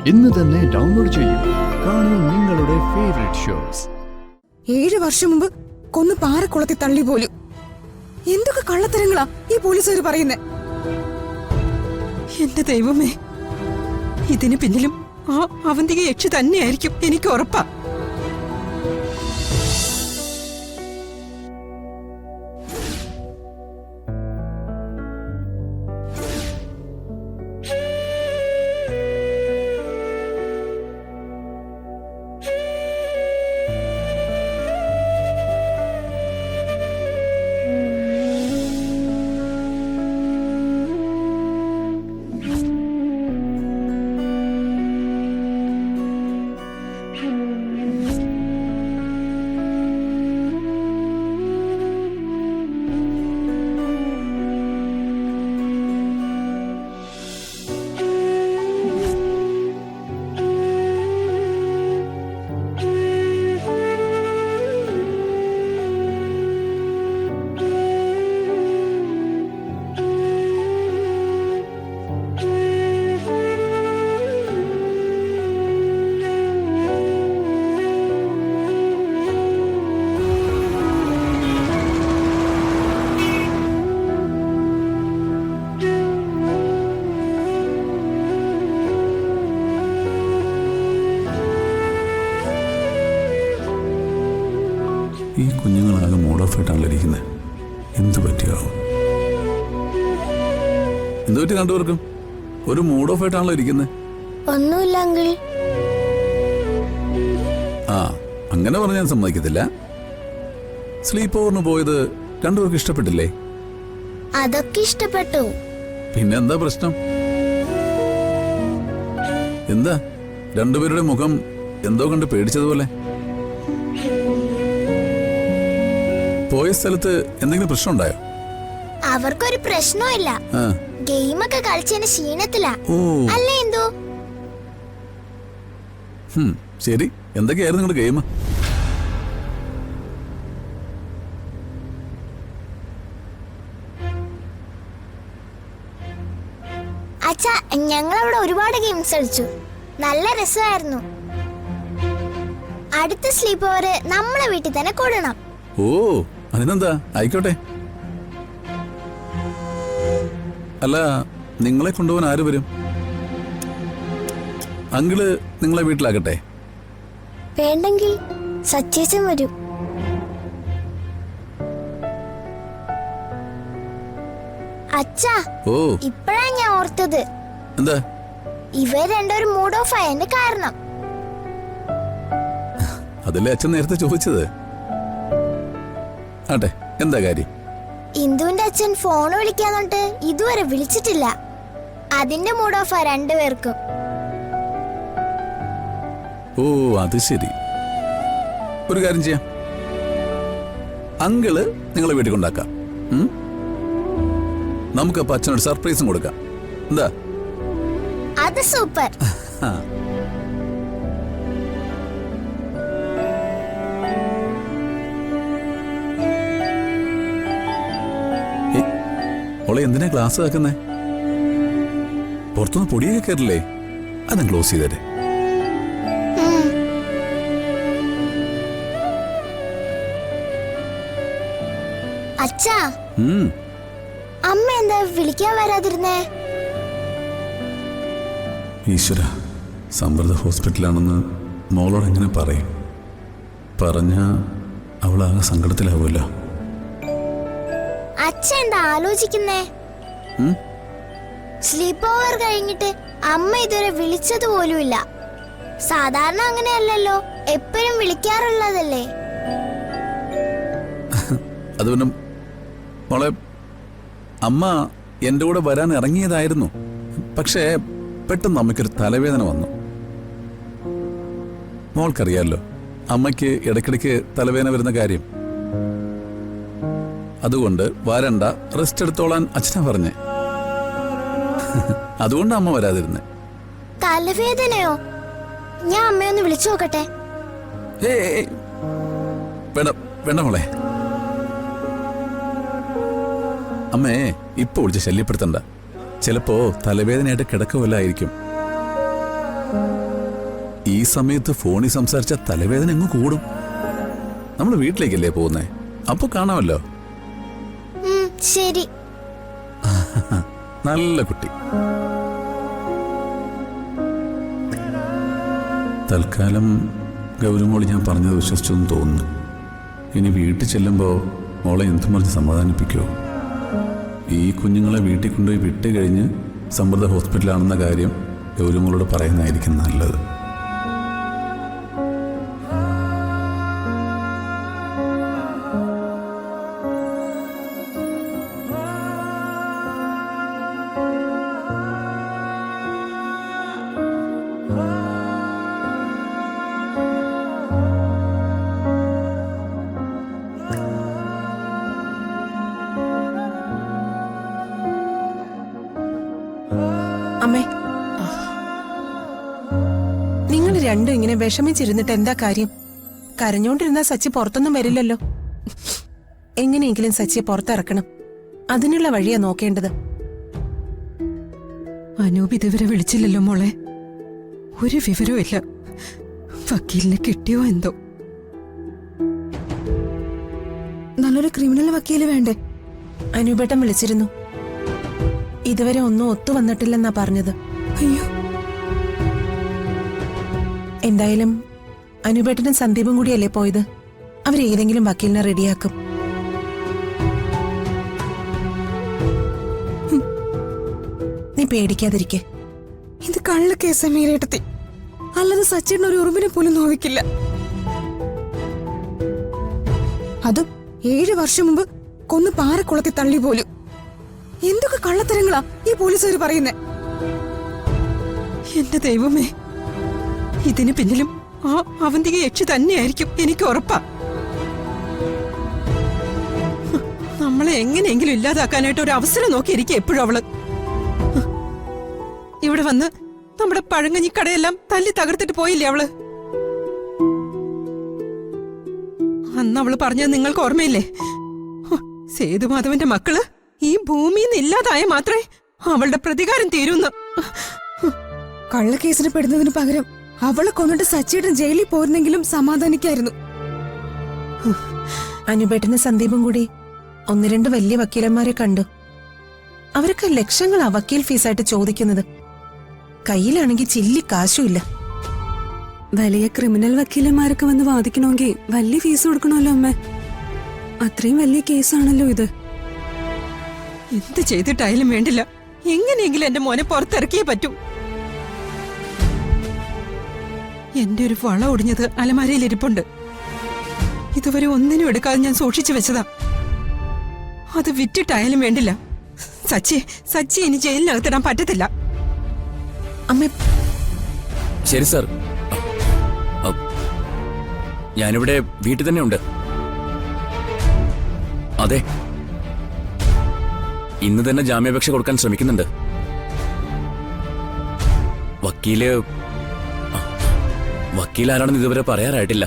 ഇന്ന് തന്നെ ഡൗൺലോഡ് ചെയ്യൂ. കാണൂ നിങ്ങളുടെ ഫേവറേറ്റ് ഷോസ്. 7 വർഷം മുമ്പ് കൊന്ന് പാറക്കുളത്തിൽ തള്ളി പോലും. എന്തൊക്കെ കള്ളത്തരങ്ങളാ ഈ പോലീസുകാർ പറയുന്നേ. എന്റെ ദൈവമേ, ഇതിന് പിന്നിലും ആ അവന്തിക യക്ഷി തന്നെയായിരിക്കും, എനിക്ക് ഉറപ്പാ. ഈ കുഞ്ഞുങ്ങളാകെ മൂഡ് ഓഫ് ആയിട്ടാണല്ലോ ഇരിക്കുന്നത്. എന്ത് പറ്റിയാവും? എന്ത് പറ്റി കണ്ടുവർക്കും? ഒരു മൂഡ് ഓഫ് ആയിട്ടാണല്ലോ ഇരിക്കുന്നത്. ഒന്നുമില്ല അങ്കിൾ. ആ, അങ്ങനെ പറഞ്ഞ് ഞാൻ സമ്മതിക്കത്തില്ല. സ്ലീപ്പ് ഓവറിന് പോയത് രണ്ടുപേർക്ക് ഇഷ്ടപ്പെട്ടില്ലേ? അതൊക്കെ ഇഷ്ടപ്പെട്ടു. പിന്നെ എന്താ പ്രശ്നം? എന്താ രണ്ടുപേരുടെ മുഖം എന്തോ കണ്ട് പേടിച്ചതുപോലെ? പോയ സ്ഥലത്ത് എന്തെങ്കിലും പ്രശ്നം ഉണ്ടായോ? അവർക്കൊരു പ്രശ്നമില്ല. ഗെയിമൊക്കെ കളിച്ചതിന് ക്ഷീണത്തിലാ അല്ലേ എന്തോ. ശരി, എന്തൊക്കെയായിരുന്നു നിങ്ങളുടെ ഗെയിം? അച്ഛാ, ഞങ്ങളവിടെ ഒരുപാട് ഗെയിംസ് കളിച്ചു. നല്ല രസമായിരുന്നു. അടുത്ത സ്ലീപ്പ് ഓവർ നമ്മളെ വീട്ടിൽ തന്നെ കൂടണം. ഓ, അതിനെന്താ, ആയിക്കോട്ടെ. അല്ല, നിങ്ങളെ കൊണ്ടുപോകാൻ ആര് വരും? അങ്കിള് നിങ്ങളെ വീട്ടിലാകട്ടെ? വേണ്ടെങ്കിൽ സച്ചേച്ചൻ വരും. അച്ഛാ, ഓ, ഇപ്പഴാ ഞാൻ ഓർത്തത്. എന്താ? ഇവർ രണ്ടൊരു മൂഡ് ഓഫ് ആയതിന്റെ കാരണം. അതല്ലേ അച്ഛൻ നേരത്തെ ചോദിച്ചത്. ആട്ടെ, എന്താ കാര്യം? ഇന്ദുവിന്റെ അച്ഛൻ ഫോൺ വിളിക്കാന്നോട്ട് ഇതുവരെ വിളിച്ചിട്ടില്ല. അതിന്റെ മൂഡ് ഓഫാ രണ്ടുപേർക്കും. ഓ, അത് ശരി. ഒരു കാര്യം ചെയ്യാം, അങ്കിള് നിങ്ങളെ വീട്ടിൽ കൊണ്ടാക്കാം. നമുക്കപ്പോ അച്ഛനോട് സർപ്രൈസും കൊടുക്കാം. എന്താ? അത് സൂപ്പർ. ഓളെ എന്തിനാ ക്ലാസ് ആക്കുന്നേ? പുറത്തുനിന്ന് പൊടിയൊക്കെ കയറില്ലേ? അതും ക്ലോസ് ചെയ്തേ. അച്ഛാ, അമ്മ എന്താ വിളിക്കാൻ വരാതിരുന്നേ? ഈശ്വര, സമൃദ്ധ ഹോസ്പിറ്റലാണെന്ന് മോളോട് എങ്ങനെ പറയും? പറഞ്ഞ അവളാകെ സങ്കടത്തിലാവുമല്ലോ. അച്ഛൻ എന്താ ആലോചിക്കുന്നേ? സ്ലീപ്പ് ഓവർ കഴിഞ്ഞിട്ട് അമ്മ ഇതുവരെ വിളിച്ചത് പോലുമില്ല. സാധാരണ അങ്ങനെയല്ലല്ലോ, എപ്പോഴും വിളിക്കാറുള്ളതല്ലേ. അത് പിന്നെ മോളെ, അമ്മ എൻ്റെ കൂടെ വരാൻ ഇറങ്ങിയതായിരുന്നു. പക്ഷേ പെട്ടെന്ന് അമ്മയ്ക്കൊരു തലവേദന വന്നു. മോൾക്കറിയാലോ അമ്മയ്ക്ക് ഇടയ്ക്കിടയ്ക്ക് തലവേദന വരുന്ന കാര്യം. അതുകൊണ്ട് വരണ്ട, റെസ്റ്റ് എടുത്തോളാൻ അച്ഛനാ പറഞ്ഞേ. അതുകൊണ്ട് അമ്മ വരാതിരുന്നേ. തലവേദനയോ? ഞാൻ അമ്മയൊന്ന് വിളിച്ചു നോക്കട്ടെ. വേണ്ട വേണ്ട മോളെ, അമ്മേ ഇപ്പൊ വിളിച്ച് ശല്യപ്പെടുത്തണ്ട. ചിലപ്പോ തലവേദനയായിട്ട് കിടക്കുമല്ലായിരിക്കും. ഈ സമയത്ത് ഫോണിൽ സംസാരിച്ച തലവേദന എങ്ങ് കൂടും. നമ്മൾ വീട്ടിലേക്കല്ലേ പോകുന്നേ, അപ്പൊ കാണാമല്ലോ. ശരി. നല്ല കുട്ടി. തൽക്കാലം ഗൗരവമോളി ഞാൻ പറഞ്ഞത് വിശ്വസിച്ചെന്ന് തോന്നുന്നു. ഇനി വീട്ടിൽ ചെല്ലുമ്പോൾ മോളെ എന്തും പറഞ്ഞ് സമാധാനിപ്പിക്കുമോ? ഈ കുഞ്ഞുങ്ങളെ വീട്ടിൽ കൊണ്ടുപോയി വിട്ട് കഴിഞ്ഞ് സമൃദ്ധ ഹോസ്പിറ്റലാണെന്ന കാര്യം ഗൗരവമോളോട് പറയുന്നതായിരിക്കും നല്ലത്. അമ്മേ, നിങ്ങൾ രണ്ടും ഇങ്ങനെ വിഷമിച്ചിരുന്നിട്ട് എന്താ കാര്യം? കരഞ്ഞോണ്ടിരുന്ന സച്ചി പുറത്തൊന്നും വരില്ലല്ലോ. എങ്ങനെയെങ്കിലും സച്ചിയെ പുറത്തിറക്കണം. അതിനുള്ള വഴിയാ നോക്കേണ്ടത്. അനൂപ് ഇതുവരെ വിളിച്ചില്ലല്ലോ മോളെ. ഒരു വിവരവും ഇല്ല. വക്കീലിനെ കിട്ടിയോ എന്തോ. നല്ലൊരു ക്രിമിനൽ വക്കീല് വേണ്ടേ? അനൂപേട്ടൻ വിളിച്ചിരുന്നു. ഇതുവരെ ഒന്നും ഒത്തു വന്നിട്ടില്ലെന്നാ പറഞ്ഞത്. അയ്യോ, എന്തായാലും അനുപേട്ടനും സന്ദീപും കൂടിയല്ലേ പോയത്. അവരേതെങ്കിലും വക്കീലിനെ റെഡിയാക്കും. നീ പേടിക്കാതിരിക്കെ. ഇത് കള്ള കേസാ മീരേട്ടത്തി. അല്ലാതെ സച്ചിൻ ഒരു ഉറുമ്പിനെ പോലും നോവിക്കില്ല. അതും 7 വർഷം മുമ്പ് കൊന്ന് പാറക്കുളത്തിൽ തള്ളി പോലും. എന്തൊക്കെ കള്ളത്തരങ്ങളാ ഈ പോലീസുകാർ പറയുന്നേ? എന്റെ ദൈവമേ, ഇതിന് പിന്നിലും ആ അവന്തിക യക്ഷി തന്നെയായിരിക്കും, എനിക്ക് ഉറപ്പാ. നമ്മളെ എങ്ങനെയെങ്കിലും ഇല്ലാതാക്കാനായിട്ട് ഒരു അവസരം നോക്കിയിരിക്കും എപ്പോഴും അവള്. ഇവിടെ വന്ന് നമ്മുടെ പഴങ്ങഞ്ഞിക്കടയെല്ലാം തല്ലി തകർത്തിട്ട് പോയില്ലേ അവള്? അന്ന് അവള് പറഞ്ഞത് നിങ്ങൾക്ക് ഓർമ്മയില്ലേ? സേതുമാധവന്റെ മക്കള് ഈ ഭൂമിയിൽ നിന്ന് ഇല്ലാതായ മാത്രമേ അവളുടെ പ്രതികാരം തീരുന്നു. കള്ളക്കേസിന് പെടുന്നതിന് പകരം അവളെ കൊന്നിട്ട് സച്ചിയുടെ ജയിലിൽ പോയിരുന്നെങ്കിലും സമാധാനിക്കായിരുന്നു. അനുപേട്ടനും സന്ദീപും കൂടി 1-2 വലിയ വക്കീലന്മാരെ കണ്ടു. അവരൊക്കെ ലക്ഷങ്ങളാ വക്കീൽ ഫീസായിട്ട് ചോദിക്കുന്നത്. കയ്യിലാണെങ്കിൽ ചില്ലി കാശുമില്ല. വലിയ ക്രിമിനൽ വക്കീലന്മാരൊക്കെ വന്ന് വാദിക്കണമെങ്കിൽ വലിയ ഫീസ് കൊടുക്കണമല്ലോ അമ്മ. അത്രയും വലിയ കേസാണല്ലോ ഇത്. എന്ത് ചെയ്തിട്ടായാലും വേണ്ടില്ല, എങ്ങനെയെങ്കിലും എന്റെ മോനെ പുറത്തിറക്കിയേ പറ്റൂ. എന്റെ ഒരു വള ഒടിഞ്ഞത് അലമാരയിൽ ഇരിപ്പുണ്ട്. ഇതുവരെ ഒന്നിനും എടുക്കാതെ ഞാൻ സൂക്ഷിച്ചു വെച്ചതാ. അത് വിറ്റിട്ടായാലും വേണ്ടില്ല. സച്ചി ഇനി ജയിലിനകത്തിടാൻ പറ്റത്തില്ല. അമ്മ, ശരി സാർ, ഞാനിവിടെ വീട്ടിൽ തന്നെ ഉണ്ട്. അതെ, ഇന്ന് തന്നെ ജാമ്യാപേക്ഷ കൊടുക്കാൻ ശ്രമിക്കുന്നുണ്ട്. വക്കീൽ ആരാണെന്ന് ഇതുവരെ പറയാറായിട്ടില്ല.